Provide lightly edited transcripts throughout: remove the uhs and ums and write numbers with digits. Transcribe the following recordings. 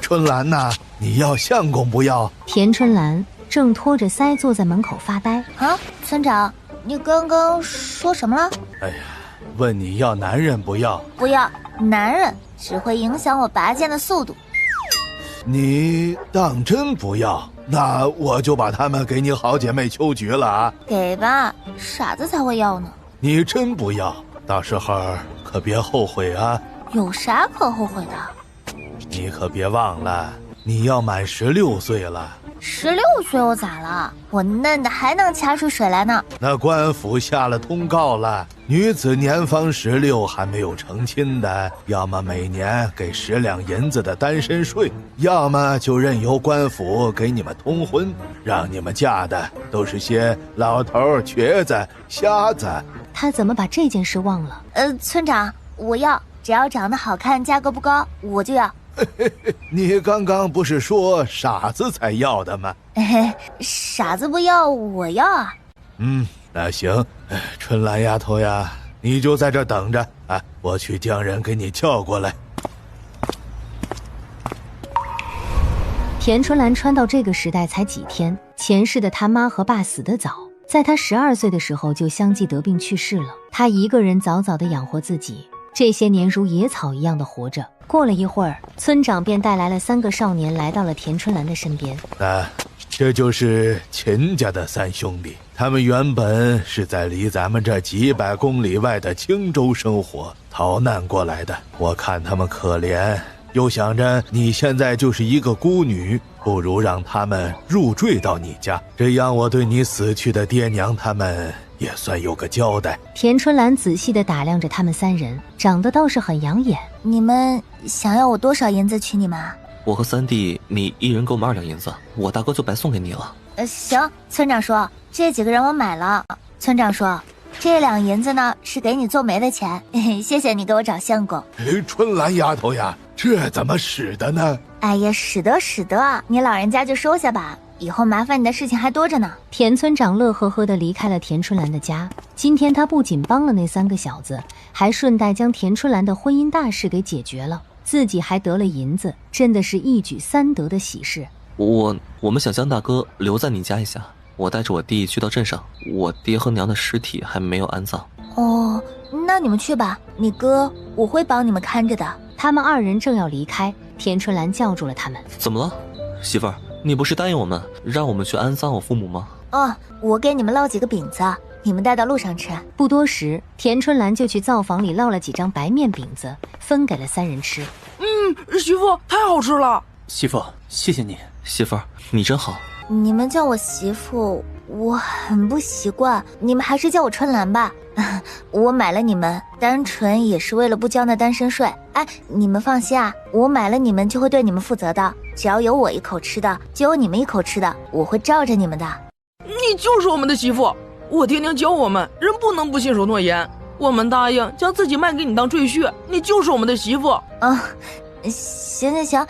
春兰呐，你要相公不要？田春兰正拖着腮坐在门口发呆。啊，村长，你刚刚说什么了？哎呀，问你要男人不要？不要，男人只会影响我拔剑的速度。你当真不要？那我就把他们给你好姐妹秋菊了啊！给吧，傻子才会要呢。你真不要，到时候可别后悔啊！有啥可后悔的？你可别忘了，你要满16岁了。16岁我咋了？我嫩的还能掐出水来呢。那官府下了通告了，女子年方16还没有成亲的，要么每年给10两银子的单身税，要么就任由官府给你们通婚，让你们嫁的都是些老头、瘸子、瞎子。他怎么把这件事忘了？村长，我要，只要长得好看，价格不高，我就要。你刚刚不是说傻子才要的吗？傻子不要，我要啊。那行，春兰丫头呀，你就在这等着啊，我去将人给你叫过来。田春兰穿到这个时代才几天，前世的他妈和爸死得早，在她12岁的时候就相继得病去世了，她一个人早早地养活自己，这些年如野草一样的活着。过了一会儿，村长便带来了3个少年来到了田春兰的身边。这就是秦家的3兄弟，他们原本是在离咱们这几百公里外的青州生活，逃难过来的。我看他们可怜，又想着你现在就是一个孤女，不如让他们入赘到你家，这样我对你死去的爹娘他们也算有个交代。田春兰仔细地打量着他们3人，长得倒是很养眼。你们想要我多少银子娶你们啊？我和3弟，你一人给我们2两银子，我大哥就白送给你了。行，村长说这几个人我买了。村长说这2两银子呢是给你做媒的钱，谢谢你给我找相公。春兰丫头呀，这怎么使的呢？哎呀，使得，你老人家就收下吧，以后麻烦你的事情还多着呢。田村长乐呵呵地离开了田春兰的家。今天他不仅帮了那3个小子，还顺带将田春兰的婚姻大事给解决了，自己还得了银子，真的是一举3得的喜事。我们想将大哥留在你家一下，我带着我弟去到镇上，我爹和娘的尸体还没有安葬。哦，那你们去吧，你哥我会帮你们看着的。他们2人正要离开，田春兰叫住了他们。怎么了，媳妇儿？你不是答应我们让我们去安葬我父母吗？我给你们烙几个饼子，你们带到路上吃。不多时，田春兰就去灶房里烙了几张白面饼子，分给了3人吃。媳妇太好吃了。媳妇，谢谢你。媳妇儿，你真好。你们叫我媳妇，我很不习惯，你们还是叫我春兰吧。我买了你们，单纯也是为了不交那单身税。你们放心啊，我买了你们就会对你们负责的，只要有我一口吃的，就有你们一口吃的，我会罩着你们的。你就是我们的媳妇，我爹娘教我们，人不能不信守诺言。我们答应将自己卖给你当赘婿，你就是我们的媳妇。行，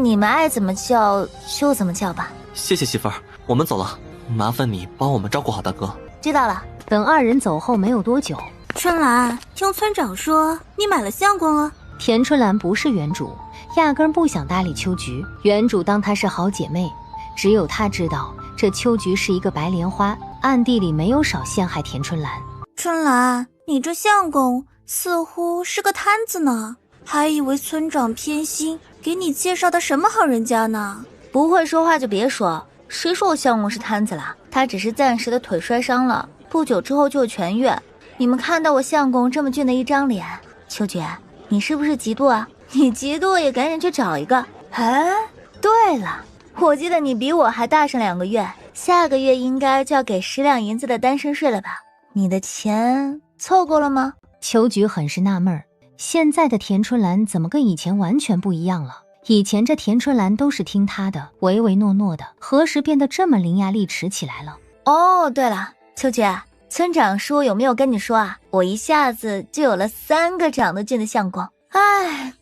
你们爱怎么叫就怎么叫吧。谢谢媳妇儿，我们走了，麻烦你帮我们照顾好大哥。知道了。等2人走后没有多久，春兰，听村长说你买了相公了。田春兰不是原主，压根不想搭理秋菊，原主当她是好姐妹，只有她知道这秋菊是一个白莲花，暗地里没有少陷害田春兰。春兰，你这相公似乎是个摊子呢，还以为村长偏心，给你介绍的什么好人家呢？不会说话就别说，谁说我相公是摊子了？他只是暂时的腿摔伤了，不久之后就痊愈。你们看到我相公这么俊的一张脸，秋菊，你是不是嫉妒啊？你嫉妒也赶紧去找一个。对了，我记得你比我还大上2个月，下个月应该就要给10两银子的单身税了吧？你的钱凑够了吗？秋菊很是纳闷，现在的田春兰怎么跟以前完全不一样了？以前这田春兰都是听她的，唯唯诺诺的，何时变得这么伶牙俐齿起来了？对了，秋菊，村长说有没有跟你说啊？我一下子就有了3个长得俊的相公，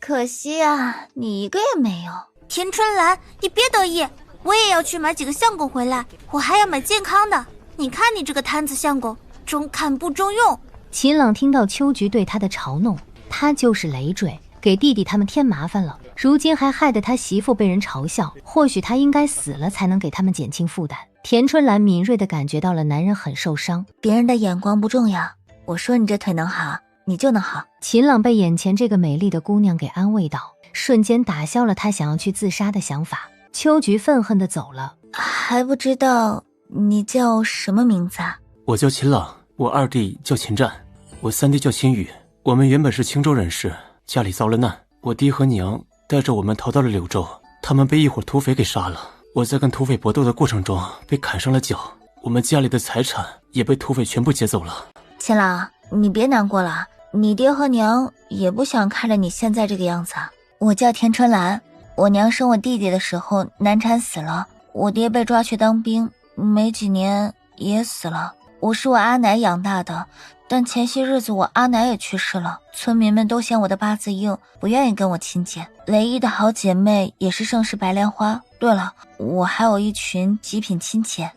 可惜啊，你一个也没有。田春兰，你别得意，我也要去买几个相公回来，我还要买健康的。你看你这个摊子相公，中看不中用。秦朗听到秋菊对他的嘲弄，他就是累赘，给弟弟他们添麻烦了，如今还害得他媳妇被人嘲笑，或许他应该死了才能给他们减轻负担。田春兰敏锐地感觉到了男人很受伤，别人的眼光不重要，我说你这腿能好，你就能好。秦朗被眼前这个美丽的姑娘给安慰到，瞬间打消了他想要去自杀的想法。秋菊愤恨地走了。还不知道你叫什么名字啊？我叫秦朗，我二弟叫秦战，我三弟叫秦宇。我们原本是青州人士，家里遭了难，我爹和娘带着我们逃到了柳州，他们被一伙土匪给杀了。我在跟土匪搏斗的过程中被砍伤了脚，我们家里的财产也被土匪全部劫走了。秦朗，你别难过了，你爹和娘也不想看着你现在这个样子。我叫田春兰，我娘生我弟弟的时候难产死了，我爹被抓去当兵，没几年也死了。我是我阿奶养大的，但前些日子我阿奶也去世了，村民们都嫌我的八字硬，不愿意跟我亲近。唯一的好姐妹也是盛世白莲花。对了，我还有一群极品亲戚。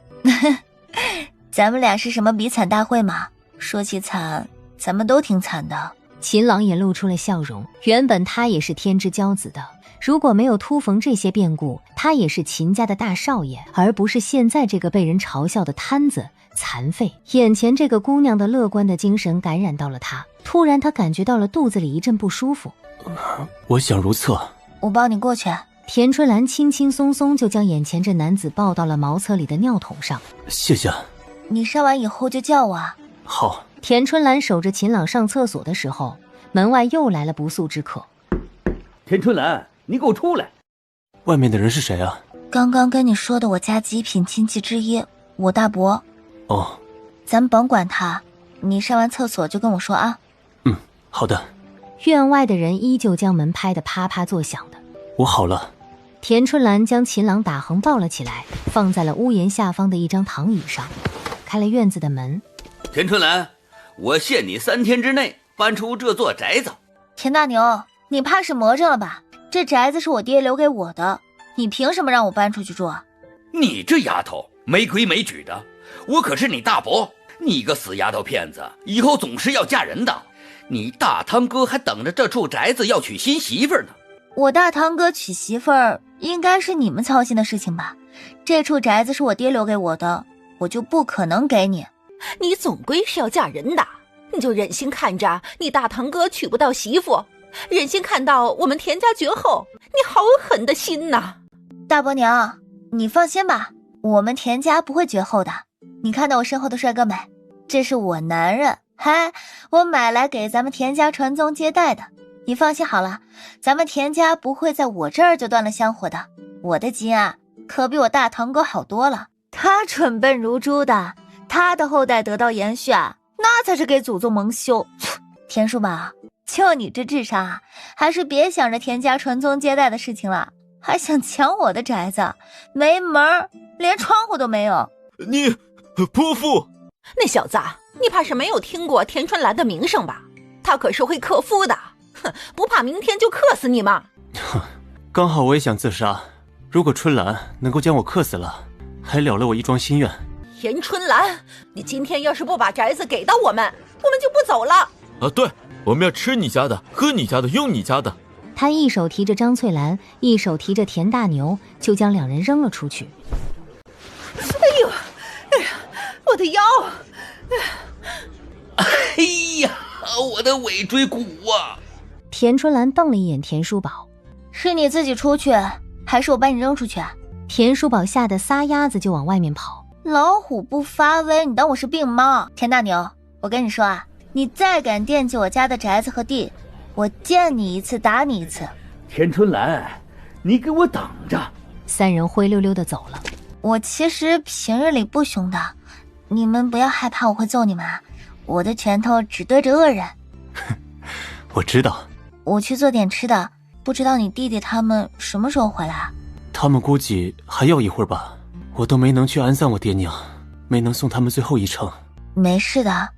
咱们俩是什么比惨大会吗？说起惨，咱们都挺惨的。秦朗也露出了笑容，原本他也是天之骄子的，如果没有突逢这些变故，他也是秦家的大少爷，而不是现在这个被人嘲笑的摊子残废。眼前这个姑娘的乐观的精神感染到了他，突然他感觉到了肚子里一阵不舒服。我想如厕，我抱你过去。田春兰轻轻松松就将眼前这男子抱到了茅厕里的尿桶上。谢谢。你上完以后就叫我。好。田春兰守着秦朗上厕所的时候，门外又来了不速之客。田春兰，你给我出来！外面的人是谁啊？刚刚跟你说的我家极品亲戚之一，我大伯。哦，咱们甭管他，你上完厕所就跟我说啊。好的。院外的人依旧将门拍得啪啪作响的。我好了。田春兰将秦朗打横抱了起来，放在了屋檐下方的一张躺椅上，开了院子的门。田春兰，我限你3天之内搬出这座宅子。田大牛，你怕是魔怔了吧？这宅子是我爹留给我的，你凭什么让我搬出去住啊？你这丫头没规没矩的，我可是你大伯，你个死丫头片子，以后总是要嫁人的。你大堂哥还等着这处宅子要娶新媳妇呢。我大堂哥娶媳妇儿应该是你们操心的事情吧？这处宅子是我爹留给我的，我就不可能给你。你总归是要嫁人的，你就忍心看着你大堂哥娶不到媳妇，忍心看到我们田家绝后，你好狠的心呐！大伯娘，你放心吧，我们田家不会绝后的。你看到我身后的帅哥没？这是我男人，嗨，我买来给咱们田家传宗接代的。你放心好了，咱们田家不会在我这儿就断了香火的。我的基因啊，可比我大堂哥好多了。他蠢笨如猪的，他的后代得到延续啊，那才是给祖宗蒙羞。田叔宝，就你这智商啊，还是别想着田家传宗接代的事情了，还想抢我的宅子，没门儿，连窗户都没有。你泼妇！那小子，你怕是没有听过田春兰的名声吧？他可是会克夫的，哼，不怕明天就克死你吗？哼，刚好我也想自杀，如果春兰能够将我克死了，还了了我一桩心愿。田春兰，你今天要是不把宅子给到我们就不走了。啊，对，我们要吃你家的，喝你家的，用你家的。他一手提着张翠兰，一手提着田大牛，就将两人扔了出去。哎呦，哎呀，我的腰！哎呀，我的尾椎骨啊！田春兰瞪了一眼田叔宝，是你自己出去，还是我把你扔出去？田叔宝吓得撒丫子就往外面跑。老虎不发威，你当我是病猫？田大牛，我跟你说啊，你再敢惦记我家的宅子和地，我见你一次打你一次。田春兰，你给我等着！三人灰溜溜地走了。我其实平日里不凶的，你们不要害怕我会揍你们啊，我的拳头只对着恶人。我知道。我去做点吃的，不知道你弟弟他们什么时候回来？他们估计还要一会儿吧，我都没能去安葬我爹娘，没能送他们最后一程。没事的，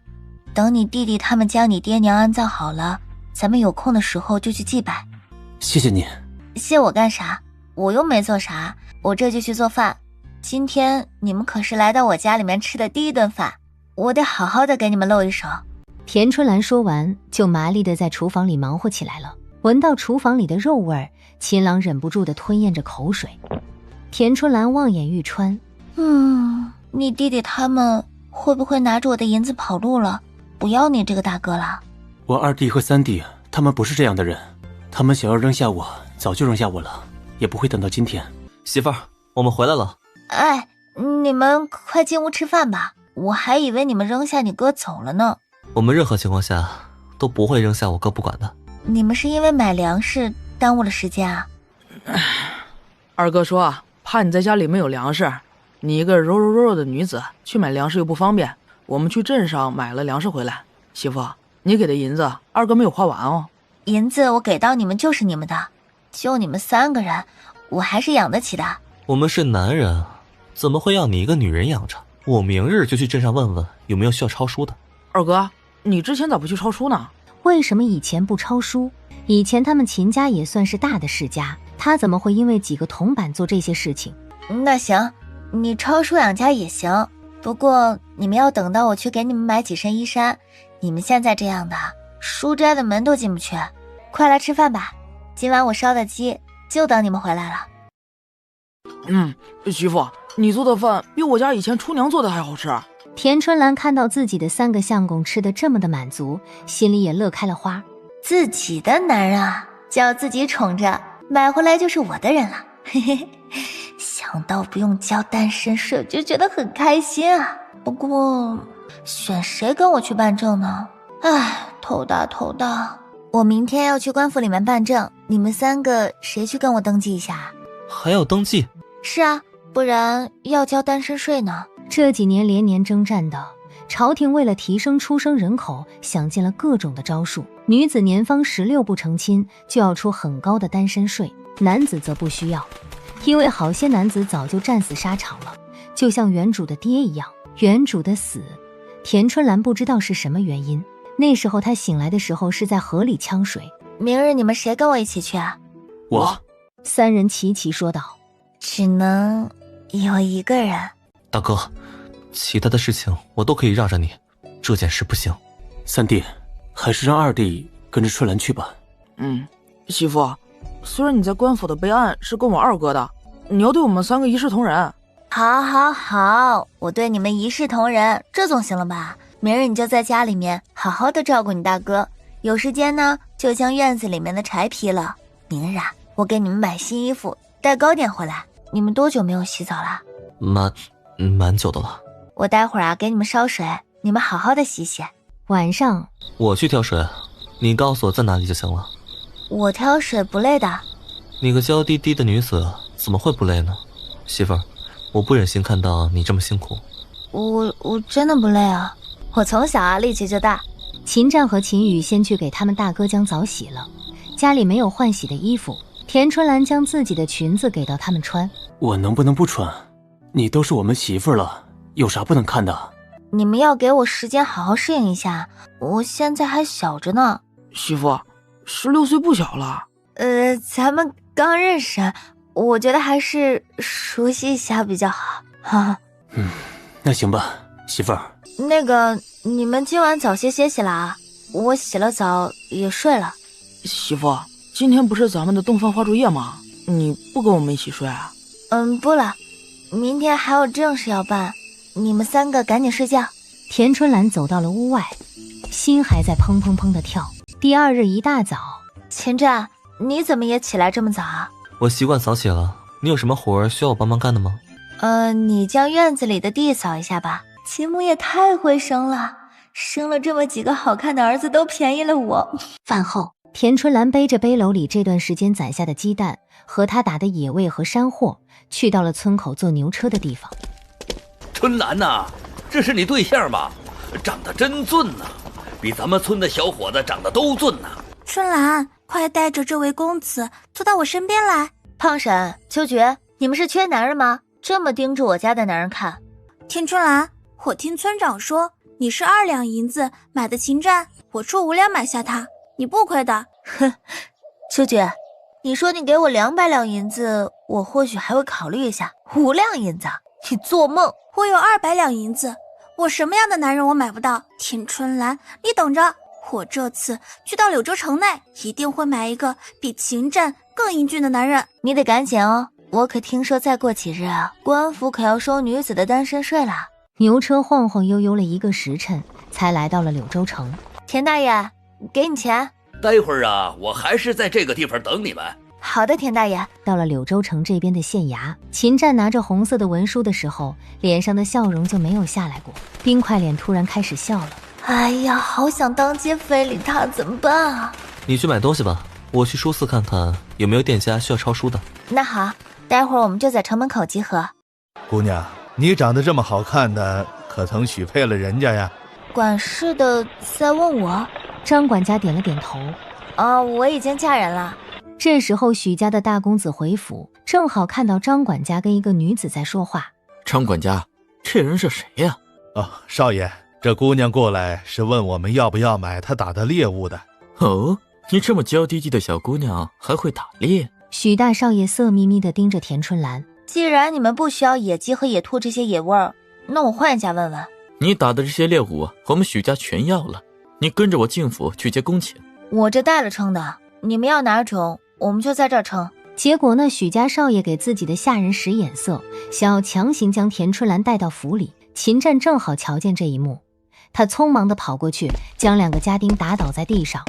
等你弟弟他们将你爹娘安葬好了，咱们有空的时候就去祭拜。谢谢你。谢我干啥？我又没做啥，我这就去做饭。今天你们可是来到我家里面吃的第一顿饭，我得好好的给你们露一手。田春兰说完，就麻利的在厨房里忙活起来了。闻到厨房里的肉味儿，秦朗忍不住地吞咽着口水。田春兰望眼欲穿，你弟弟他们会不会拿着我的银子跑路了，不要你这个大哥了？我二弟和三弟他们不是这样的人，他们想要扔下我早就扔下我了，也不会等到今天。媳妇儿，我们回来了。哎，你们快进屋吃饭吧，我还以为你们扔下你哥走了呢。我们任何情况下都不会扔下我哥不管的。你们是因为买粮食耽误了时间啊？二哥说怕你在家里没有粮食，你一个柔柔弱弱的女子去买粮食又不方便，我们去镇上买了粮食回来。媳妇，你给的银子二哥没有花完哦。银子我给到你们就是你们的，就你们3个人，我还是养得起的。我们是男人，怎么会要你一个女人养着？我明日就去镇上问问有没有需要抄书的。二哥，你之前咋不去抄书呢？为什么以前不抄书？以前他们秦家也算是大的世家，他怎么会因为几个铜板做这些事情？那行，你抄书养家也行，不过你们要等到我去给你们买几身衣衫，你们现在这样的，书斋的门都进不去。快来吃饭吧，今晚我烧的鸡就等你们回来了。媳妇，你做的饭比我家以前厨娘做的还好吃。田春兰看到自己的3个相公吃得这么的满足，心里也乐开了花。自己的男人啊，就要自己宠着，买回来就是我的人了。嘿嘿，想到不用交单身税，就觉得很开心啊。不过选谁跟我去办证呢？唉，头大。我明天要去官府里面办证，你们3个谁去跟我登记一下？还要登记？是啊，不然要交单身税呢。这几年连年征战的朝廷，为了提升出生人口，想尽了各种的招数。女子年方16不成亲，就要出很高的单身税，男子则不需要，因为好些男子早就战死沙场了，就像原主的爹一样。原主的死，田春兰不知道是什么原因。那时候她醒来的时候是在河里呛水。明日你们谁跟我一起去啊？我。 3人齐齐说道。只能有一个人。大哥，其他的事情我都可以让着你，这件事不行。三弟，还是让二弟跟着春兰去吧。媳妇，虽然你在官府的备案是跟我二哥的，你要对我们3个一视同仁。好，我对你们一视同仁，这总行了吧？明日你就在家里面好好的照顾你大哥，有时间呢就将院子里面的柴劈了。明日啊，我给你们买新衣服，带糕点回来。你们多久没有洗澡了？蛮久的了。我待会儿啊给你们烧水，你们好好的洗洗。晚上我去挑水，你告诉我在哪里就行了。我挑水不累的。你个娇滴滴的女子怎么会不累呢？媳妇儿，我不忍心看到你这么辛苦。我真的不累啊，我从小啊力气就大。秦战和秦羽先去给他们大哥将澡洗了，家里没有换洗的衣服，田春兰将自己的裙子给到他们穿。我能不能不穿？你都是我们媳妇了，有啥不能看的？你们要给我时间好好适应一下，我现在还小着呢。媳妇，16岁不小了。咱们刚认识，我觉得还是熟悉一下比较好。哈。那行吧，媳妇儿。那个，你们今晚早些歇息了啊，我洗了澡也睡了。媳妇，今天不是咱们的洞房花烛夜吗？你不跟我们一起睡啊？不了，明天还有正事要办，你们3个赶紧睡觉。田春兰走到了屋外，心还在砰砰砰的跳。第2日一大早，秦战，你怎么也起来这么早啊？我习惯早起了，你有什么活儿需要我帮忙干的吗？你将院子里的地扫一下吧。秦母也太会生了，生了这么几个好看的儿子，都便宜了我。饭后，田春兰背着背篓里这段时间攒下的鸡蛋和他打的野味和山货，去到了村口坐牛车的地方。春兰呐，这是你对象吧？长得真俊呐，比咱们村的小伙子长得都俊呐。春兰，快带着这位公子坐到我身边来。胖婶、秋菊，你们是缺男人吗？这么盯着我家的男人看。田春兰，我听村长说你是2两银子买的秦战，我出5两买下他，你不亏的。哼，秋菊，你说你给我200两银子，我或许还会考虑一下。5两银子，你做梦！我有200两银子，我什么样的男人我买不到？田春兰，你等着，我这次去到柳州城内，一定会买一个比秦战更英俊的男人。你得赶紧哦，我可听说再过几日啊，官府可要收女子的单身税了。牛车晃晃悠悠了1个时辰，才来到了柳州城。田大爷，给你钱。待会儿啊，我还是在这个地方等你们。好的，田大爷。到了柳州城这边的县衙，秦战拿着红色的文书的时候，脸上的笑容就没有下来过。冰块脸突然开始笑了。哎呀，好想当街非礼他，怎么办啊？你去买东西吧，我去书肆看看有没有店家需要抄书的。那好，待会儿我们就在城门口集合。姑娘，你长得这么好看的，可曾许配了人家呀？管事的在问我。张管家点了点头。我已经嫁人了。这时候许家的大公子回府，正好看到张管家跟一个女子在说话。张管家，这人是谁呀？少爷，这姑娘过来是问我们要不要买她打的猎物的。哦，你这么娇滴滴的小姑娘还会打猎？许大少爷色眯眯地盯着田春兰。既然你们不需要野鸡和野兔这些野味儿，那我换一家问问。你打的这些猎物我们许家全要了，你跟着我进府去接工钱。我这带了称的，你们要哪种我们就在这儿称。结果呢，许家少爷给自己的下人使眼色，想要强行将田春兰带到府里。秦战正好瞧见这一幕，他匆忙地跑过去，将2个家丁打倒在地上。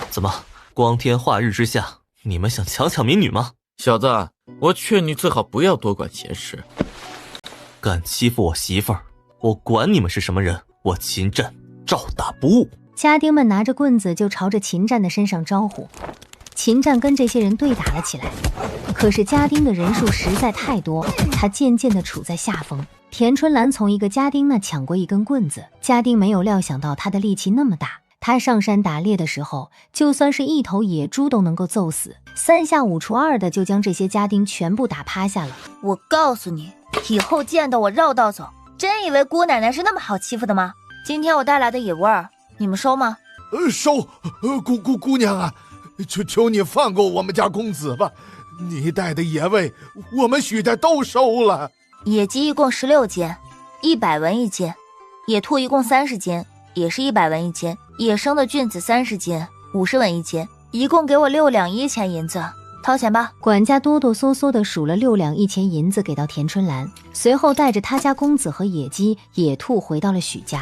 怎么，光天化日之下，你们想强抢民女吗？小子，我劝你最好不要多管闲事。敢欺负我媳妇儿，我管你们是什么人，我秦战照打不误。家丁们拿着棍子就朝着秦战的身上招呼。秦战跟这些人对打了起来，可是家丁的人数实在太多，他渐渐地处在下风。田春兰从一个家丁那抢过一根棍子，家丁没有料想到他的力气那么大，他上山打猎的时候，就算是一头野猪都能够揍死，3下5除2的就将这些家丁全部打趴下了。我告诉你，以后见到我绕道走，真以为姑奶奶是那么好欺负的吗？今天我带来的野味儿，你们收吗？收。姑娘啊，求你放过我们家公子吧，你带的野味我们许家都收了。野鸡一共16斤，100文一斤；野兔一共30斤，也是100文一斤；野生的菌子30斤，50文一斤，一共给我6两1钱银子，掏钱吧。管家哆哆嗦嗦地数了6两1钱银子给到田春兰，随后带着他家公子和野鸡、野兔回到了许家。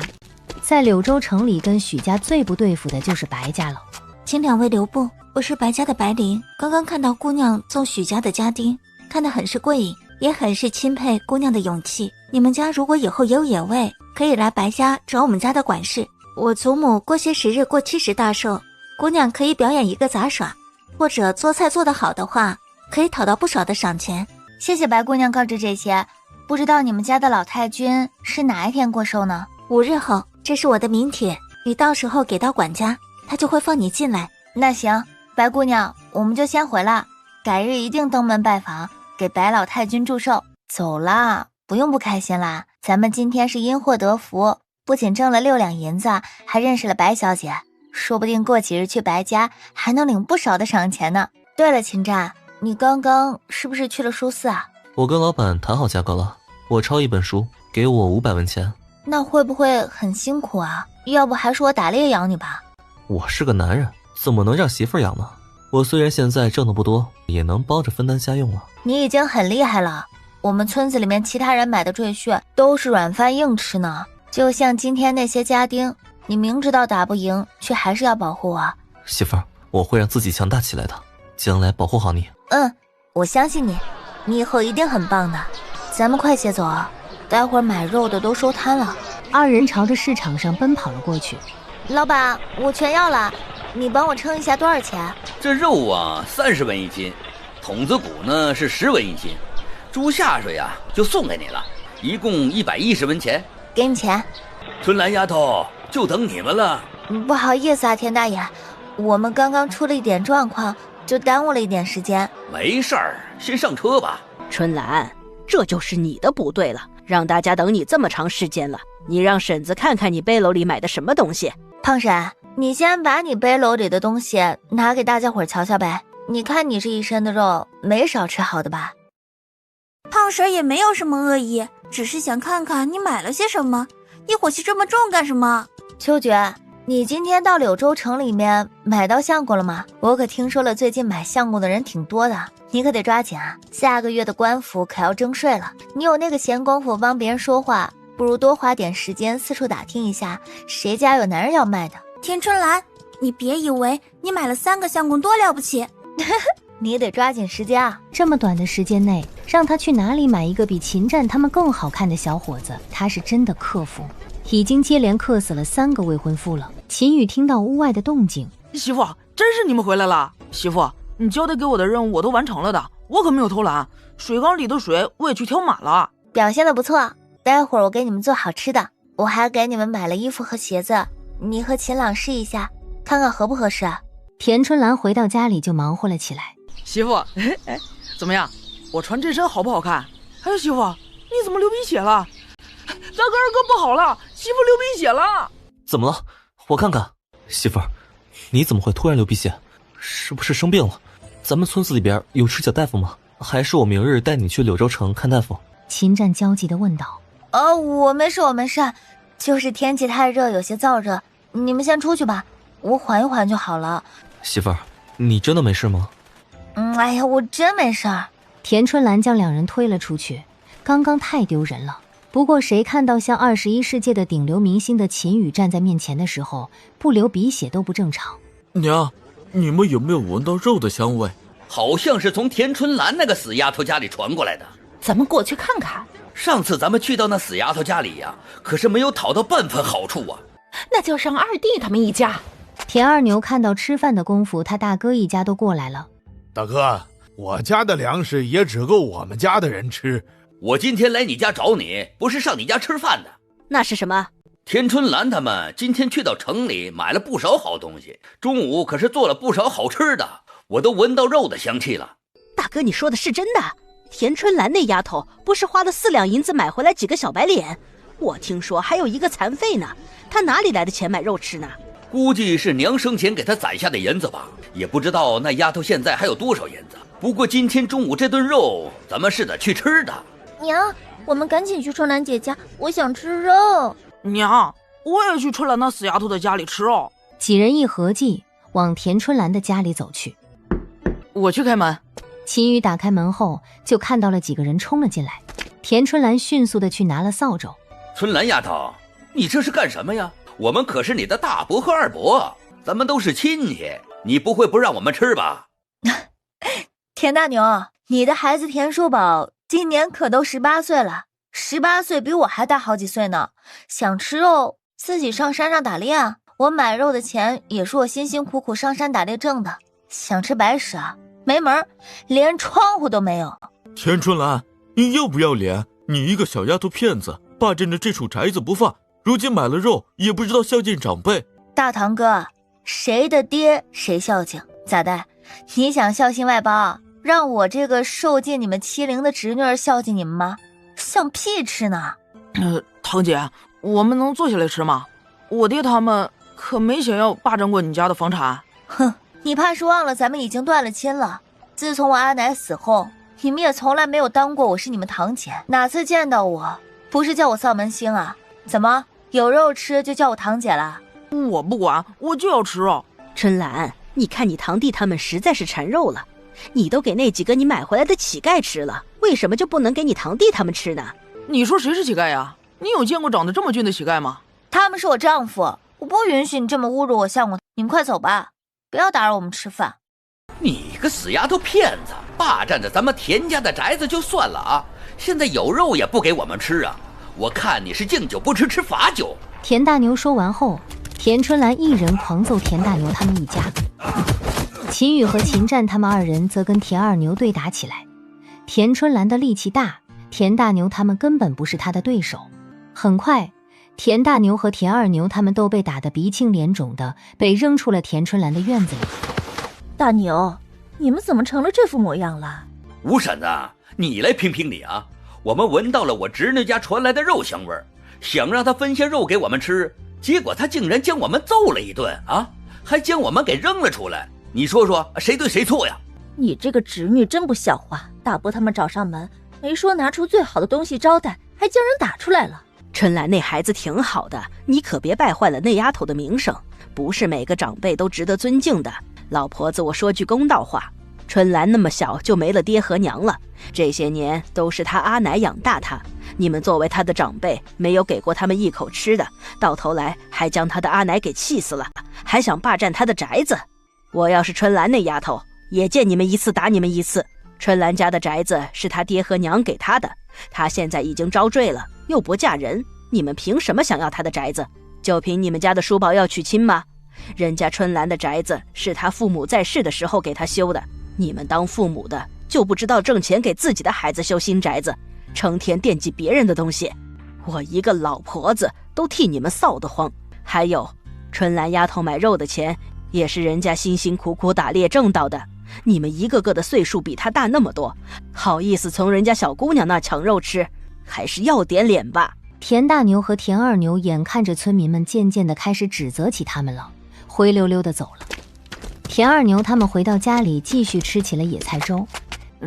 在柳州城里，跟许家最不对付的就是白家了。请2位留步，我是白家的白灵，刚刚看到姑娘揍许家的家丁，看得很是过瘾，也很是钦佩姑娘的勇气。你们家如果以后有野味，可以来白家找我们家的管事。我祖母过些时日过70大寿，姑娘可以表演一个杂耍，或者做菜做得好的话，可以讨到不少的赏钱。谢谢白姑娘告知这些，不知道你们家的老太君是哪一天过寿呢？5日后，这是我的名帖，你到时候给到管家，他就会放你进来。那行，白姑娘，我们就先回了，改日一定登门拜访，给白老太君祝寿。走啦，不用不开心啦，咱们今天是因祸得福，不仅挣了6两银子，还认识了白小姐，说不定过几日去白家还能领不少的赏钱呢。对了，秦战，你刚刚是不是去了书肆啊？我跟老板谈好价格了，我抄一本书，给我500文钱。那会不会很辛苦啊？要不还是我打猎养你吧？我是个男人，怎么能让媳妇儿养呢？我虽然现在挣得不多，也能帮着分担家用了。你已经很厉害了，我们村子里面其他人买的赘婿都是软饭硬吃呢。就像今天那些家丁，你明知道打不赢，却还是要保护我。媳妇儿，我会让自己强大起来的，将来保护好你。我相信你，你以后一定很棒的。咱们快些走啊，待会儿买肉的都收摊了。2人朝着市场上奔跑了过去。老板，我全要了，你帮我称一下多少钱？这肉啊30文一斤，筒子骨呢是10文一斤，猪下水啊就送给你了，一共110文钱。给你钱。春兰丫头，就等你们了。不好意思啊，田大爷，我们刚刚出了一点状况，就耽误了一点时间。没事儿，先上车吧。春兰，这就是你的不对了，让大家等你这么长时间了。你让婶子看看你背篓里买的什么东西。胖婶，你先把你背篓里的东西拿给大家伙瞧瞧呗。你看你这一身的肉，没少吃好的吧？胖婶也没有什么恶意，只是想看看你买了些什么。你火气这么重干什么？秋菊，你今天到柳州城里面买到相公了吗？我可听说了，最近买相公的人挺多的，你可得抓紧啊！下个月的官府可要征税了，你有那个闲工夫帮别人说话，不如多花点时间四处打听一下，谁家有男人要卖的。田春兰，你别以为你买了3个相公多了不起，你得抓紧时间啊！这么短的时间内，让他去哪里买一个比秦战他们更好看的小伙子，他是真的克服。已经接连克死了3个未婚夫了。秦羽听到屋外的动静，媳妇，真是你们回来了。媳妇，你交代给我的任务我都完成了的，我可没有偷懒，水缸里的水我也去挑满了。表现得不错，待会儿我给你们做好吃的，我还给你们买了衣服和鞋子，你和秦朗试一下，看看合不合适啊。田春兰回到家里就忙活了起来。媳妇，怎么样？我穿这身好不好看？哎，媳妇，你怎么流鼻血了？大哥二哥不好了，媳妇流鼻血了。怎么了？我看看。媳妇儿，你怎么会突然流鼻血？是不是生病了？咱们村子里边有指甲大夫吗？还是我明日带你去柳州城看大夫？秦战焦急地问道。我没事，就是天气太热，有些燥热，你们先出去吧，我缓一缓就好了。媳妇儿，你真的没事吗？哎呀，我真没事儿。田春兰将两人推了出去，刚刚太丢人了。不过谁看到像21世纪的顶流明星的秦羽站在面前的时候，不流鼻血都不正常。娘，你们有没有闻到肉的香味？好像是从田春兰那个死丫头家里传过来的。咱们过去看看。上次咱们去到那死丫头家里呀，可是没有讨到半分好处啊。那就上二弟他们一家。田二牛看到吃饭的功夫，他大哥一家都过来了。大哥，我家的粮食也只够我们家的人吃。我今天来你家找你，不是上你家吃饭的。那是什么？田春兰他们今天去到城里买了不少好东西，中午可是做了不少好吃的，我都闻到肉的香气了。大哥，你说的是真的？田春兰那丫头不是花了4两银子买回来几个小白脸？我听说还有一个残废呢，她哪里来的钱买肉吃呢？估计是娘生前给她攒下的银子吧，也不知道那丫头现在还有多少银子。不过今天中午这顿肉咱们是得去吃的。娘，我们赶紧去春兰姐家，我想吃肉。娘，我也去春兰那死丫头的家里吃肉。几人一合计，往田春兰的家里走去。我去开门。秦羽打开门后，就看到了几个人冲了进来。田春兰迅速地去拿了扫帚。春兰丫头，你这是干什么呀？我们可是你的大伯和二伯，咱们都是亲戚，你不会不让我们吃吧？田大牛，你的孩子田叔宝今年可都18岁了，18岁比我还大好几岁呢。想吃肉，自己上山上打猎啊！我买肉的钱也是我辛辛苦苦上山打猎挣的。想吃白食啊？没门，连窗户都没有。田春兰，你要不要脸？你一个小丫头片子，霸占着这处宅子不放，如今买了肉也不知道孝敬长辈。大堂哥，谁的爹谁孝敬？咋的？你想孝心外包？让我这个受尽你们欺凌的侄女儿孝敬你们吗？像屁吃呢！堂姐，我们能坐下来吃吗？我爹他们可没想要霸占过你家的房产。哼，你怕是忘了咱们已经断了亲了。自从我阿奶死后，你们也从来没有当过我是你们堂姐，哪次见到我不是叫我丧门星啊？怎么有肉吃就叫我堂姐了？我不管，我就要吃肉。春兰，你看你堂弟他们实在是馋肉了，你都给那几个你买回来的乞丐吃了，为什么就不能给你堂弟他们吃呢？你说谁是乞丐呀？你有见过长得这么俊的乞丐吗？他们是我丈夫，我不允许你这么侮辱我相公。你们快走吧，不要打扰我们吃饭。你个死丫头片子，霸占着咱们田家的宅子就算了啊，现在有肉也不给我们吃啊！我看你是敬酒不吃吃罚酒。田大牛说完后，田春兰一人狂揍田大牛他们一家。秦羽和秦战他们2人则跟田二牛对打起来。田春兰的力气大，田大牛他们根本不是他的对手。很快，田大牛和田二牛他们都被打得鼻青脸肿的，被扔出了田春兰的院子里。大牛，你们怎么成了这副模样了？吴婶子，你来评评理啊！我们闻到了我侄女家传来的肉香味儿，想让她分些肉给我们吃，结果她竟然将我们揍了一顿啊，还将我们给扔了出来。你说说谁对谁错呀？你这个侄女真不像话，大伯他们找上门，没说拿出最好的东西招待，还将人打出来了。春兰那孩子挺好的，你可别败坏了那丫头的名声，不是每个长辈都值得尊敬的。老婆子，我说句公道话，春兰那么小就没了爹和娘了，这些年都是他阿奶养大他。你们作为他的长辈，没有给过他们一口吃的，到头来还将他的阿奶给气死了，还想霸占他的宅子。我要是春兰那丫头，也见你们一次打你们一次。春兰家的宅子是他爹和娘给他的，他现在已经招赘了，又不嫁人，你们凭什么想要他的宅子？就凭你们家的叔宝要娶亲吗？人家春兰的宅子是他父母在世的时候给他修的，你们当父母的就不知道挣钱给自己的孩子修新宅子，成天惦记别人的东西。我一个老婆子都替你们臊得慌。还有，春兰丫头买肉的钱也是人家辛辛苦苦打猎挣到的，你们一个个的岁数比她大那么多，好意思从人家小姑娘那抢肉吃，还是要点脸吧。田大牛和田二牛眼看着村民们渐渐地开始指责起他们了，灰溜溜地走了。田二牛他们回到家里继续吃起了野菜粥。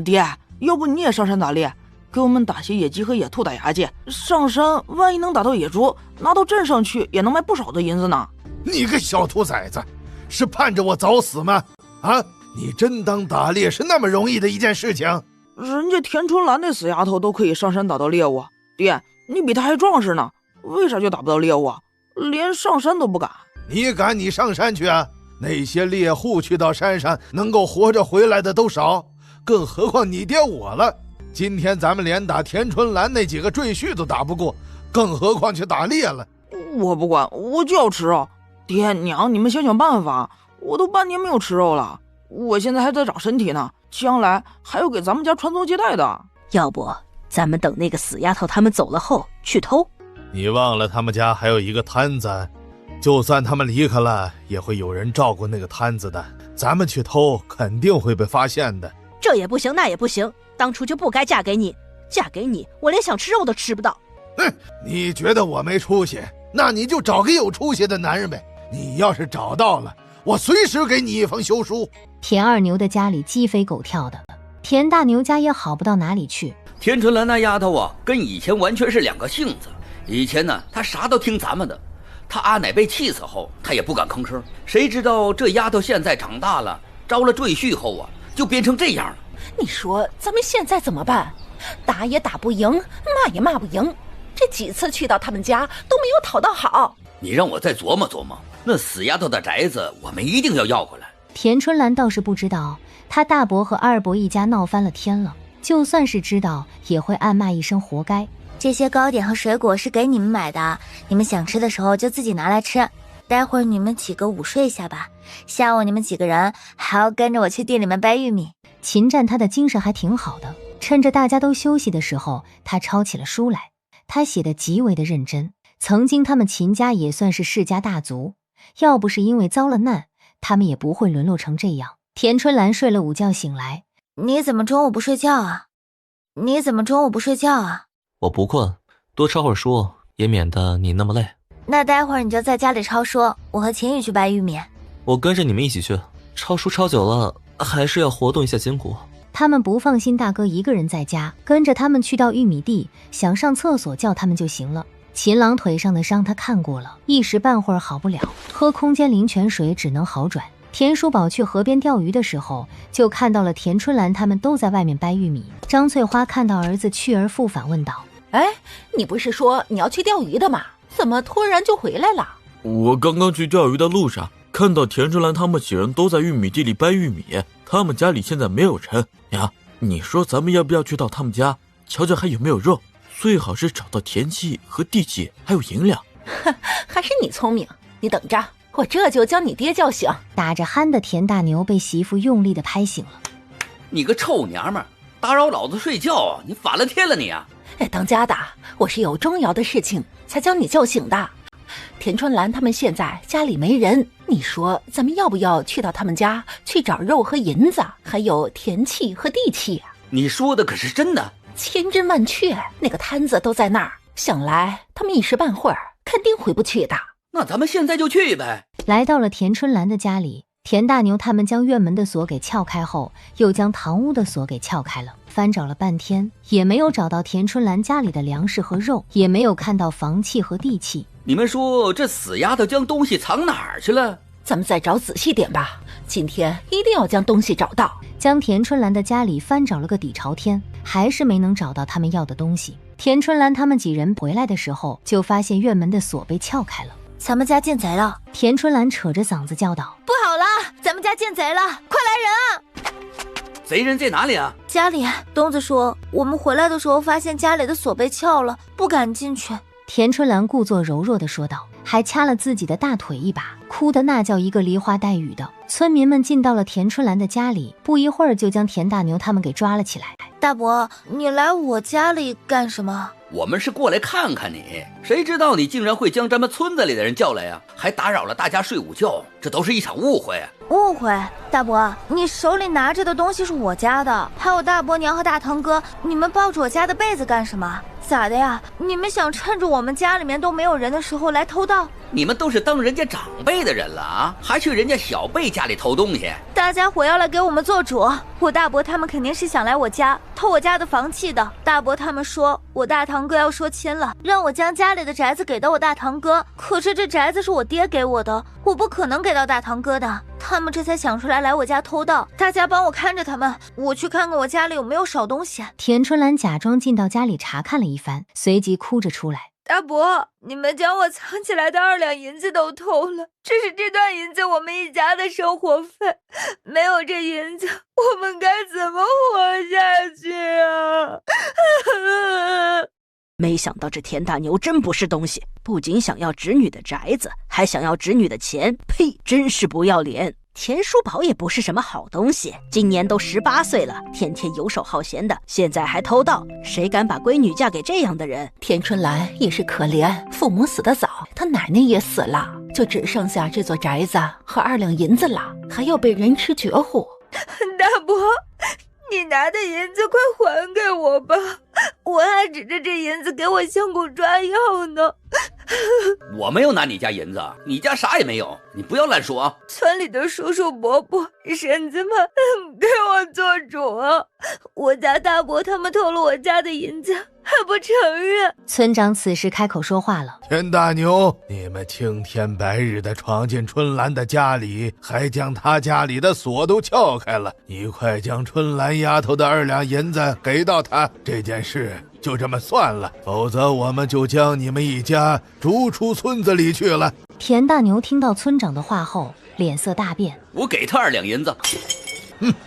爹，要不你也上山打猎，给我们打些野鸡和野兔打牙祭，上山万一能打到野猪，拿到镇上去也能卖不少的银子呢。你个小兔崽子，是盼着我早死吗？啊，你真当打猎是那么容易的一件事情？人家田春兰那死丫头都可以上山打到猎物，爹，你比她还壮实呢，为啥就打不到猎物啊？连上山都不敢。你敢你上山去啊？那些猎户去到山上能够活着回来的都少，更何况你爹我了。今天咱们连打田春兰那几个赘婿都打不过，更何况去打猎了。我不管，我就要吃肉。爹娘，你们想想办法，我都半年没有吃肉了，我现在还在长身体呢，将来还要给咱们家传宗接代的。要不咱们等那个死丫头他们走了后去偷？你忘了他们家还有一个摊子，就算他们离开了，也会有人照顾那个摊子的。咱们去偷肯定会被发现的。这也不行那也不行，当初就不该嫁给你，嫁给你我连想吃肉都吃不到。你觉得我没出息，那你就找个有出息的男人呗。你要是找到了，我随时给你一封休书。田二牛的家里鸡飞狗跳的，田大牛家也好不到哪里去。田春兰那丫头啊，跟以前完全是两个性子。以前呢，她啥都听咱们的，她阿奶被气死后，她也不敢吭声。谁知道这丫头现在长大了，招了赘婿后啊，就变成这样了。你说咱们现在怎么办？打也打不赢，骂也骂不赢，这几次去到他们家都没有讨到好。你让我再琢磨琢磨，那死丫头的宅子我们一定要回来。田春兰倒是不知道，他大伯和二伯一家闹翻了天了，就算是知道也会暗骂一声活该。这些糕点和水果是给你们买的，你们想吃的时候就自己拿来吃。待会儿你们几个午睡一下吧，下午你们几个人还要跟着我去地里面掰玉米。秦战他的精神还挺好的，趁着大家都休息的时候，他抄起了书来。他写得极为的认真，曾经他们秦家也算是世家大族，要不是因为遭了难，他们也不会沦落成这样。田春兰睡了午觉醒来，你怎么中午不睡觉啊？我不困，多抄会儿书，也免得你那么累。那待会儿你就在家里抄书，我和秦宇去掰玉米。我跟着你们一起去，抄书抄久了还是要活动一下筋骨。他们不放心大哥一个人在家，跟着他们去到玉米地，想上厕所叫他们就行了。秦朗腿上的伤他看过了，一时半会儿好不了，喝空间灵泉水只能好转。田叔宝去河边钓鱼的时候，就看到了田春兰他们都在外面掰玉米。张翠花看到儿子去而复返，问道：哎，你不是说你要去钓鱼的吗？怎么突然就回来了？我刚刚去钓鱼的路上，看到田春兰他们几人都在玉米地里掰玉米，他们家里现在没有人呀。你说咱们要不要去到他们家，瞧瞧还有没有肉？最好是找到田契和地契，还有银两。还是你聪明，你等着，我这就将你爹叫醒。打着鼾的田大牛被媳妇用力的拍醒了。你个臭娘们儿，打扰老子睡觉啊！你反了天了你啊！当家的，我是有重要的事情才将你叫醒的。田春兰他们现在家里没人，你说咱们要不要去到他们家去找肉和银子，还有田契和地契啊？你说的可是真的？千真万确，那个摊子都在那儿，想来他们一时半会儿肯定回不去的。那咱们现在就去呗。来到了田春兰的家里，田大牛他们将院门的锁给撬开后，又将堂屋的锁给撬开了，翻找了半天，也没有找到田春兰家里的粮食和肉，也没有看到房契和地契。你们说这死丫头将东西藏哪儿去了？咱们再找仔细点吧，今天一定要将东西找到。将田春兰的家里翻找了个底朝天，还是没能找到他们要的东西。田春兰他们几人回来的时候，就发现院门的锁被撬开了。咱们家进贼了！田春兰扯着嗓子叫道：“不好了，咱们家进贼了，快来人啊！”贼人在哪里啊？家里。东子说，我们回来的时候发现家里的锁被撬了，不敢进去。田春兰故作柔弱地说道，还掐了自己的大腿一把，哭得那叫一个梨花带雨的。村民们进到了田春兰的家里，不一会儿就将田大牛他们给抓了起来。大伯，你来我家里干什么？我们是过来看看你，谁知道你竟然会将咱们村子里的人叫来呀，还打扰了大家睡午觉，这都是一场误会。误会？大伯，你手里拿着的东西是我家的，还有大伯娘和大堂哥，你们抱着我家的被子干什么？咋的呀？你们想趁着我们家里面都没有人的时候来偷盗？你们都是当人家长辈的人了啊，还去人家小辈家里偷东西？大家伙要来给我们做主，我大伯他们肯定是想来我家偷我家的房契的。大伯他们说我大堂哥要说亲了，让我将家里的宅子给到我大堂哥，可是这宅子是我爹给我的，我不可能给到大堂哥的。他们这才想出来我家偷盗，大家帮我看着他们，我去看看我家里有没有少东西。田春兰假装进到家里查看了一番，随即哭着出来。大伯，你们将我藏起来的2两银子都偷了，这是这段银子我们一家的生活费，没有这银子，我们该怎么活下去啊？没想到这田大牛真不是东西，不仅想要侄女的宅子，还想要侄女的钱，呸，真是不要脸。田叔宝也不是什么好东西，今年都18岁了，天天游手好闲的，现在还偷盗，谁敢把闺女嫁给这样的人？田春兰也是可怜，父母死得早，她奶奶也死了，就只剩下这座宅子和2两银子了，还要被人吃绝户。大伯，你拿的银子快还给我吧，我还指着这银子给我相公抓药呢。我没有拿你家银子，你家啥也没有，你不要乱说啊！村里的叔叔伯伯婶子们给我做主啊！我家大伯他们偷了我家的银子还不承认。村长此时开口说话了：田大牛，你们青天白日的闯进春兰的家里，还将她家里的锁都撬开了，你快将春兰丫头的2两银子给到她，这件事就这么算了，否则我们就将你们一家逐出村子里去了。田大牛听到村长的话后，脸色大变。我给他2两银子。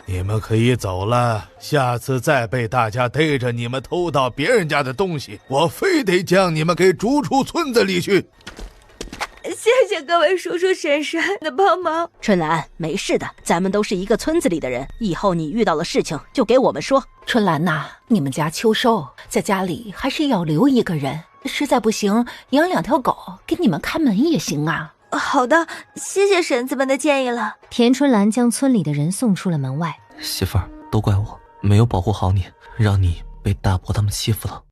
你们可以走了，下次再被大家逮着你们偷盗别人家的东西，我非得将你们给逐出村子里去。谢谢各位叔叔婶婶的帮忙。春兰，没事的，咱们都是一个村子里的人，以后你遇到了事情就给我们说。春兰呐，你们家秋收在家里还是要留一个人，实在不行养2条狗给你们看门也行啊。好的，谢谢婶子们的建议了。田春兰将村里的人送出了门外。媳妇儿，都怪我没有保护好你，让你被大伯他们欺负了。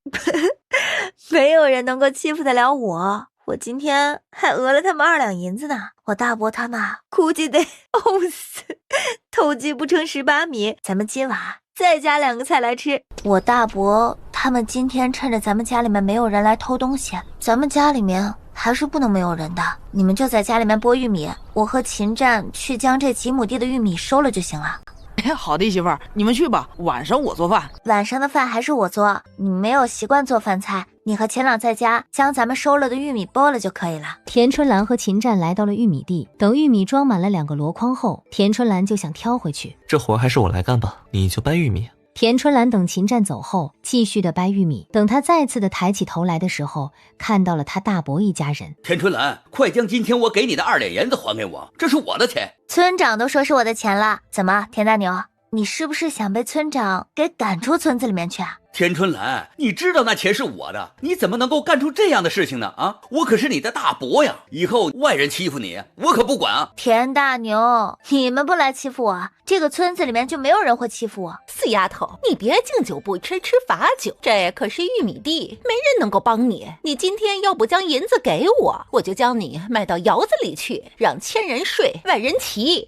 没有人能够欺负得了我，我今天还讹了他们2两银子呢，我大伯他们估计得呕死。偷鸡不成蚀把米，咱们今晚再加2个菜来吃。我大伯他们今天趁着咱们家里面没有人来偷东西，咱们家里面还是不能没有人的，你们就在家里面剥玉米，我和秦战去将这几亩地的玉米收了就行了。好的，媳妇儿，你们去吧，晚上我做饭。晚上的饭还是我做，你没有习惯做饭菜，你和秦朗在家将咱们收了的玉米剥了就可以了。田春兰和秦战来到了玉米地，等玉米装满了2个箩筐后，田春兰就想挑回去。这活还是我来干吧，你就掰玉米。田春兰等秦战走后，继续的掰玉米。等他再次的抬起头来的时候，看到了他大伯一家人。田春兰，快将今天我给你的2两银子还给我，这是我的钱。村长都说是我的钱了，怎么，田大牛，你是不是想被村长给赶出村子里面去啊？田春兰，你知道那钱是我的，你怎么能够干出这样的事情呢？啊，我可是你的大伯呀！以后外人欺负你，我可不管啊！田大牛，你们不来欺负我，这个村子里面就没有人会欺负我。死丫头，你别敬酒不吃吃罚酒，这可是玉米地，没人能够帮你。你今天要不将银子给我，我就将你卖到窑子里去，让千人睡，万人骑。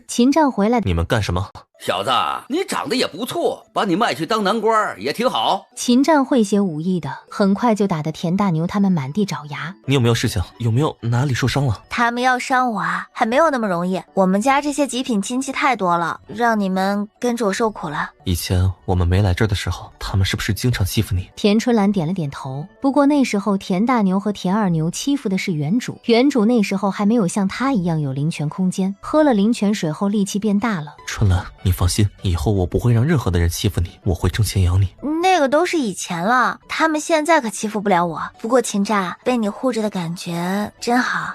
秦战回来，你们干什么？小子，你长得也不错，把你卖去当男官也挺好。秦战会写武艺的，很快就打得田大牛他们满地找牙。你有没有事情？有没有哪里受伤了？他们要伤我啊，还没有那么容易。我们家这些极品亲戚太多了，让你们跟着我受苦了。以前我们没来这儿的时候，他们是不是经常欺负你？田春兰点了点头。不过那时候田大牛和田二牛欺负的是原主，原主那时候还没有像他一样有灵泉空间，喝了灵泉水后力气变大了。春兰，你放心，以后我不会让任何的人欺负你，我会挣钱养你。那个都是以前了，他们现在可欺负不了我。不过秦战被你护着的感觉真好。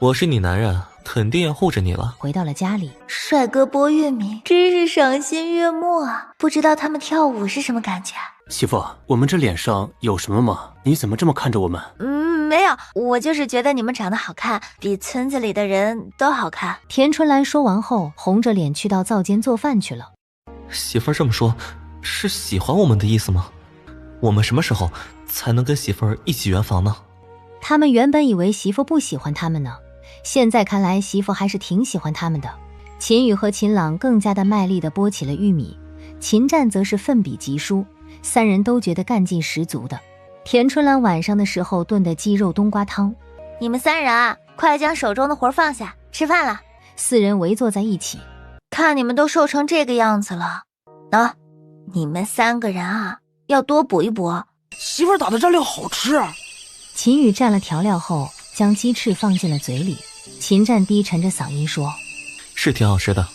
我是你男人，肯定要护着你了。回到了家里，帅哥剥玉米真是赏心悦目啊！不知道他们跳舞是什么感觉？媳妇，我们这脸上有什么吗？你怎么这么看着我们？没有，我就是觉得你们长得好看，比村子里的人都好看。田春兰说完后，红着脸去到灶间做饭去了。媳妇儿这么说，是喜欢我们的意思吗？我们什么时候才能跟媳妇儿一起圆房呢？他们原本以为媳妇不喜欢他们呢，现在看来媳妇还是挺喜欢他们的。秦宇和秦朗更加的卖力地剥起了玉米，秦战则是奋笔疾书，三人都觉得干劲十足的。田春兰晚上的时候炖的鸡肉冬瓜汤，你们三人啊，快将手中的活放下，吃饭了。四人围坐在一起，看你们都瘦成这个样子了，你们三个人啊，要多补一补。媳妇打的蘸料好吃啊！秦宇蘸了调料后，将鸡翅放进了嘴里。秦战低沉着嗓音说：“是挺好吃的。”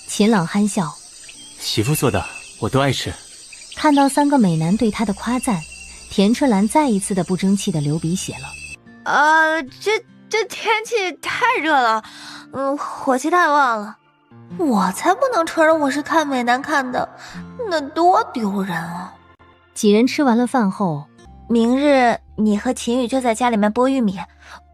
秦朗憨笑：“媳妇做的，我都爱吃。”看到三个美男对他的夸赞，田春兰再一次的不争气的流鼻血了。这天气太热了，火气太旺了。我才不能承认我是看美男看的，那多丢人啊！几人吃完了饭后，明日你和秦宇就在家里面剥玉米，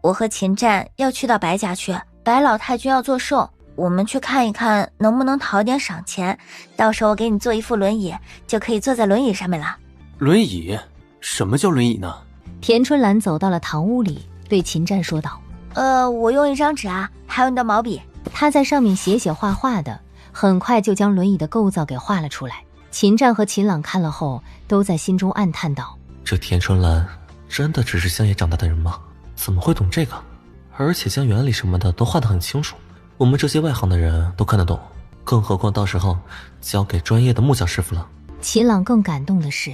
我和秦战要去到白家去，白老太君要做寿，我们去看一看能不能讨点赏钱，到时候我给你做一副轮椅，就可以坐在轮椅上面了。轮椅？什么叫轮椅呢？田春兰走到了堂屋里，对秦战说道：“我用一张纸啊，还有你的毛笔。”他在上面写写画画的，很快就将轮椅的构造给画了出来。秦战和秦朗看了后，都在心中暗叹道：“这田春兰真的只是乡野长大的人吗？怎么会懂这个？而且将原理什么的都画得很清楚，我们这些外行的人都看得懂，更何况到时候交给专业的木匠师傅了。”秦朗更感动的是，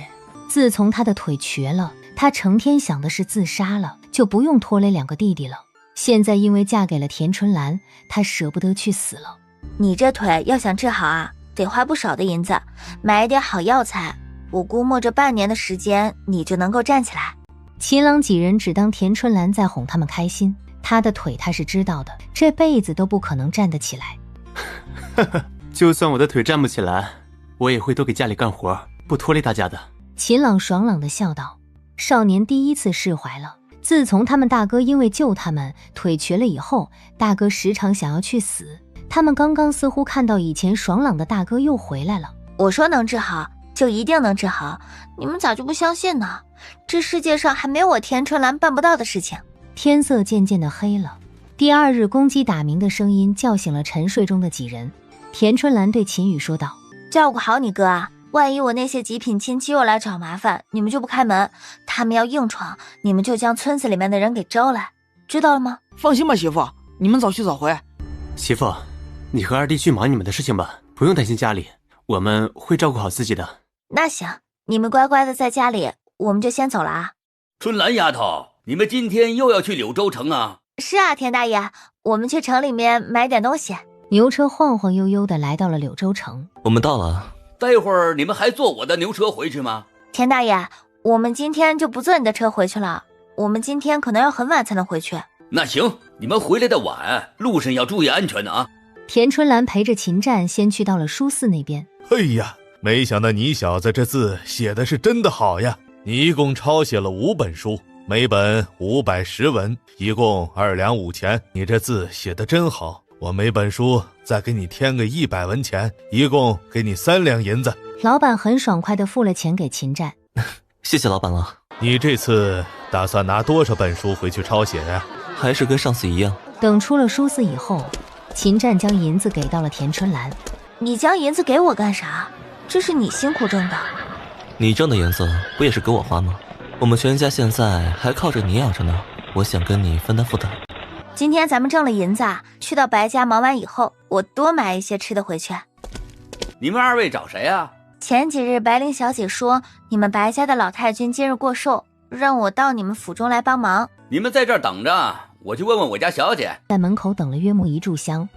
自从他的腿瘸了，他成天想的是自杀了，就不用拖累两个弟弟了。现在因为嫁给了田春兰，他舍不得去死了。你这腿要想治好啊，得花不少的银子，买一点好药材。我估摸着半年的时间，你就能够站起来。秦朗几人只当田春兰在哄他们开心，他的腿他是知道的，这辈子都不可能站得起来。就算我的腿站不起来，我也会多给家里干活，不拖累大家的。秦朗爽朗地笑道。少年第一次释怀了。自从他们大哥因为救他们腿瘸了以后，大哥时常想要去死。他们刚刚似乎看到以前爽朗的大哥又回来了。我说能治好就一定能治好，你们咋就不相信呢？这世界上还没有我田春兰办不到的事情。天色渐渐的黑了，第二日公鸡打鸣的声音叫醒了沉睡中的几人。田春兰对秦宇说道：“照顾好你哥啊，万一我那些极品亲戚又来找麻烦，你们就不开门，他们要硬闯，你们就将村子里面的人给招来，知道了吗？”放心吧，媳妇，你们早去早回。媳妇，你和二弟去忙你们的事情吧，不用担心家里，我们会照顾好自己的。那行，你们乖乖的在家里，我们就先走了啊。春兰丫头，你们今天又要去柳州城啊？是啊，田大爷，我们去城里面买点东西。牛车晃晃悠悠的来到了柳州城。我们到了。待会儿你们还坐我的牛车回去吗？田大爷，我们今天就不坐你的车回去了，我们今天可能要很晚才能回去。那行，你们回来的晚，路上要注意安全的啊。田春兰陪着秦战先去到了书肆那边。哎呀，没想到你小子这字写的是真的好呀！你一共抄写了5本书，每本510文，一共2两5钱。你这字写的真好，我每本书再给你添个100文钱，一共给你3两银子。老板很爽快地付了钱给秦战。谢谢老板了。你这次打算拿多少本书回去抄写呀？还是跟上次一样。等出了书肆以后，秦战将银子给到了田春兰。你将银子给我干啥？这是你辛苦挣的。你挣的银子不也是给我花吗？我们全家现在还靠着你养着呢，我想跟你分担负担。今天咱们挣了银子啊，去到白家忙完以后，我多买一些吃的回去。你们2位找谁啊？前几日白灵小姐说你们白家的老太君今日过寿，让我到你们府中来帮忙。你们在这儿等着，我去问问我家小姐。在门口等了约莫1炷香，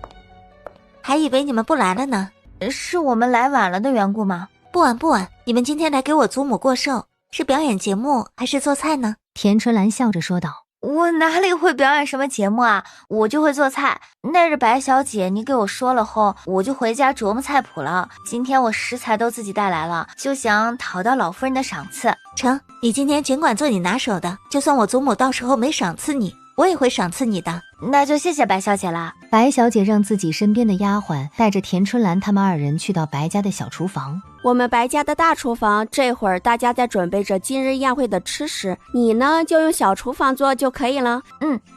还以为你们不来了呢。是我们来晚了的缘故吗？不晚，你们今天来给我祖母过寿，是表演节目还是做菜呢？田春兰笑着说道。我哪里会表演什么节目啊，我就会做菜。那日白小姐你给我说了后，我就回家琢磨菜谱了。今天我食材都自己带来了，就想讨到老夫人的赏赐。成，你今天尽管做你拿手的，就算我祖母到时候没赏赐你，我也会赏赐你的。那就谢谢白小姐啦。白小姐让自己身边的丫鬟带着田春兰他们2人去到白家的小厨房。我们白家的大厨房，这会儿大家在准备着今日宴会的吃食，你呢就用小厨房做就可以了。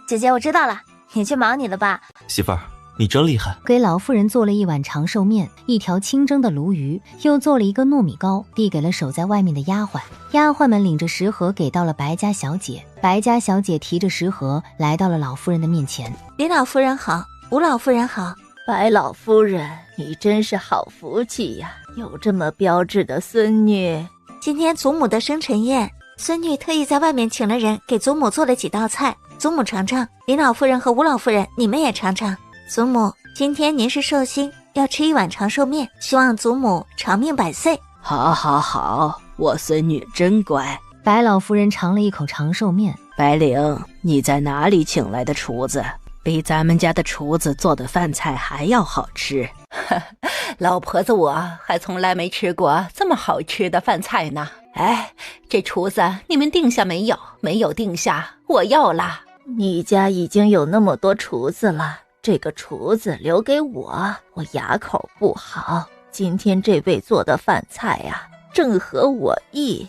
姐姐我知道了，你去忙你的吧。媳妇儿，你真厉害。给老妇人做了一碗长寿面，一条清蒸的鲈鱼，又做了一个糯米糕，递给了守在外面的丫鬟。丫鬟们领着食盒给到了白家小姐，白家小姐提着食盒来到了老妇人的面前。李老夫人好，吴老夫人好。白老夫人，你真是好福气呀，有这么标致的孙女。今天祖母的生辰宴，孙女特意在外面请了人给祖母做了几道菜，祖母尝尝。李老夫人和吴老夫人，你们也尝尝。祖母，今天您是寿星，要吃一碗长寿面，希望祖母长命百岁。好，我孙女真乖。白老夫人尝了一口长寿面。白灵，你在哪里请来的厨子？比咱们家的厨子做的饭菜还要好吃。老婆子我还从来没吃过这么好吃的饭菜呢。哎，这厨子你们定下没有？没有定下，我要啦。你家已经有那么多厨子了，这个厨子留给我，我牙口不好。今天这位做的饭菜呀，正合我意。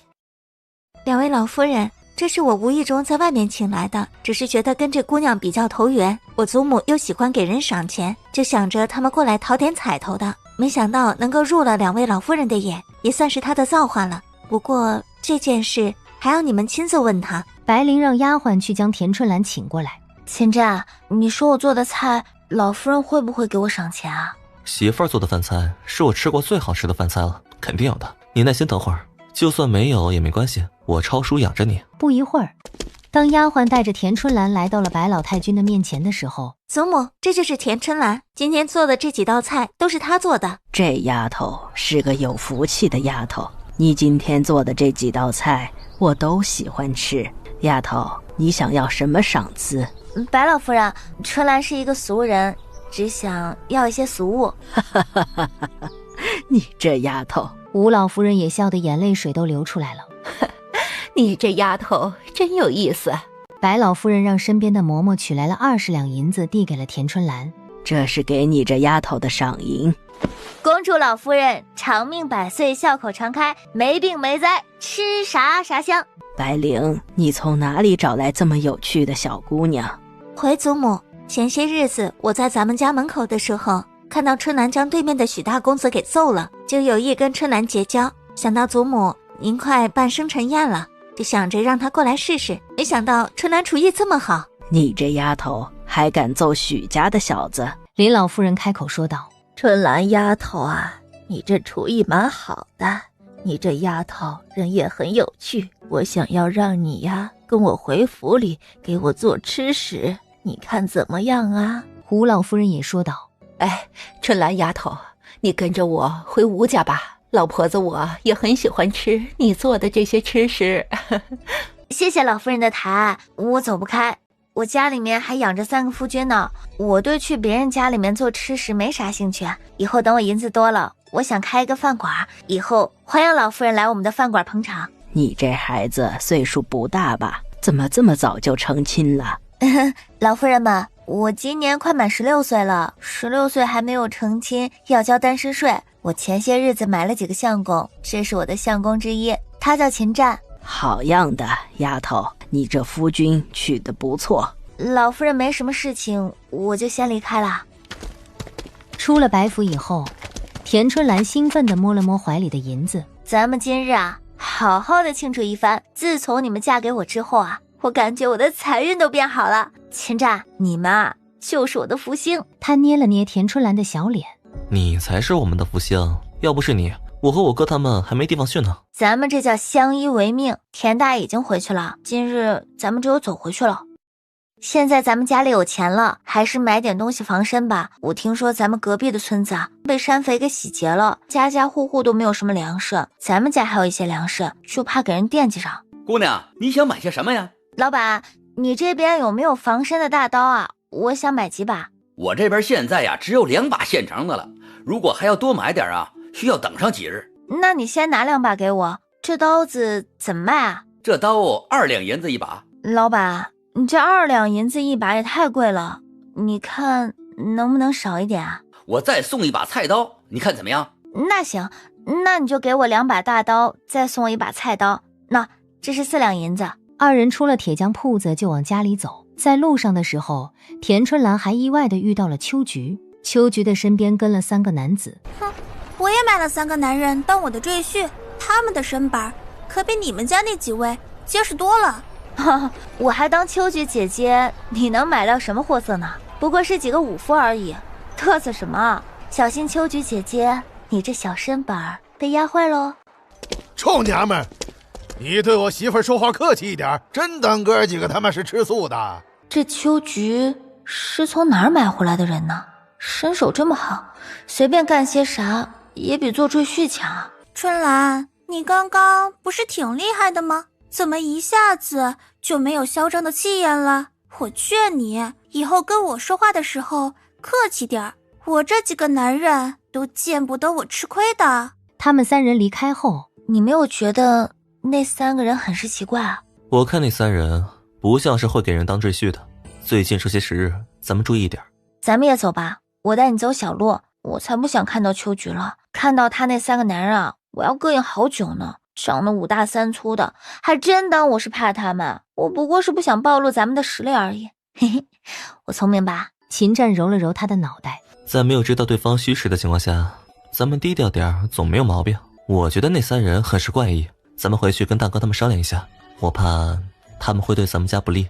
2位老夫人，这是我无意中在外面请来的，只是觉得跟这姑娘比较投缘，我祖母又喜欢给人赏钱，就想着他们过来讨点彩头的，没想到能够入了2位老夫人的眼，也算是她的造化了。不过这件事还要你们亲自问她。白灵让丫鬟去将田春兰请过来。秦战，你说我做的菜，老夫人会不会给我赏钱啊？媳妇儿做的饭菜是我吃过最好吃的饭菜了，肯定有的。你耐心等会儿，就算没有也没关系，我抄书养着你。不一会儿，当丫鬟带着田春兰来到了白老太君的面前的时候，祖母，这就是田春兰，今天做的这几道菜都是她做的。这丫头是个有福气的丫头，你今天做的这几道菜我都喜欢吃。丫头，你想要什么赏赐？白老夫人，春兰是一个俗人，只想要一些俗物。你这丫头。吴老夫人也笑得眼泪水都流出来了。你这丫头真有意思。白老夫人让身边的嬷嬷取来了20两银子，递给了田春兰。这是给你这丫头的赏银。恭祝老夫人长命百岁，笑口常开，没病没灾，吃啥啥香。白灵，你从哪里找来这么有趣的小姑娘？回祖母，前些日子我在咱们家门口的时候，看到春兰将对面的许大公子给揍了，就有意跟春兰结交。想到祖母您快办生辰宴了，就想着让她过来试试，没想到春兰厨艺这么好。你这丫头还敢揍许家的小子？林老夫人开口说道。春兰丫头啊，你这厨艺蛮好的，你这丫头人也很有趣，我想要让你呀跟我回府里给我做吃食，你看怎么样啊？胡老夫人也说道。哎，春兰丫头，你跟着我回吴家吧，老婆子我也很喜欢吃你做的这些吃食。谢谢老夫人的抬，我走不开，我家里面还养着3个夫君呢，我对去别人家里面做吃食没啥兴趣，以后等我银子多了，我想开一个饭馆，以后欢迎老夫人来我们的饭馆捧场。你这孩子岁数不大吧？怎么这么早就成亲了？老夫人们，我今年快满16岁了，16岁还没有成亲，要交单身税。我前些日子买了几个相公，这是我的相公之一，他叫秦战。好样的，丫头，你这夫君娶得不错。老夫人没什么事情，我就先离开了。出了白府以后，田春兰兴奋地摸了摸怀里的银子。咱们今日啊，好好的庆祝一番。自从你们嫁给我之后啊，我感觉我的财运都变好了。秦战，你们啊，就是我的福星。他捏了捏田春兰的小脸。你才是我们的福星，要不是你，我和我哥他们还没地方去呢。咱们这叫相依为命。田大已经回去了，今日咱们只有走回去了。现在咱们家里有钱了，还是买点东西防身吧。我听说咱们隔壁的村子啊，被山匪给洗劫了，家家户户都没有什么粮食，咱们家还有一些粮食，就怕给人惦记上。姑娘，你想买些什么呀？老板，你这边有没有防身的大刀啊？我想买几把。我这边现在呀，只有2把现成的了，如果还要多买点啊，需要等上几日。那你先拿2把给我。这刀子怎么卖啊？这刀2两银子一把。老板，你这2两银子一把也太贵了，你看能不能少一点啊？我再送一把菜刀，你看怎么样？那行，那你就给我2把大刀，再送我1把菜刀。那这是4两银子。二人出了铁匠铺子就往家里走。在路上的时候，田春兰还意外地遇到了秋菊。秋菊的身边跟了3个男子。哼，我也买了3个男人当我的赘婿，他们的身板可比你们家那几位结实多了。我还当秋菊姐姐，你能买到什么货色呢？不过是几个武夫而已，嘚瑟什么？小心秋菊姐姐，你这小身板被压坏喽！臭娘们儿，你对我媳妇儿说话客气一点，真当哥几个他妈是吃素的？这秋菊是从哪儿买回来的人呢？身手这么好，随便干些啥也比做赘婿强啊。春兰，你刚刚不是挺厉害的吗？怎么一下子就没有嚣张的气焰了？我劝你以后跟我说话的时候客气点，我这几个男人都见不得我吃亏的。他们3人离开后，你没有觉得那3个人很是奇怪啊？我看那3人不像是会给人当赘婿的。最近这些时日，咱们注意点。咱们也走吧，我带你走小路。我才不想看到秋菊了，看到他那3个男人啊，我要膈应好久呢。长得5大3粗的，还真当我是怕他们。我不过是不想暴露咱们的实力而已。嘿嘿，我聪明吧？秦战揉了揉他的脑袋。在没有知道对方虚实的情况下，咱们低调点总没有毛病。我觉得那3人很是怪异，咱们回去跟大哥他们商量一下，我怕他们会对咱们家不利。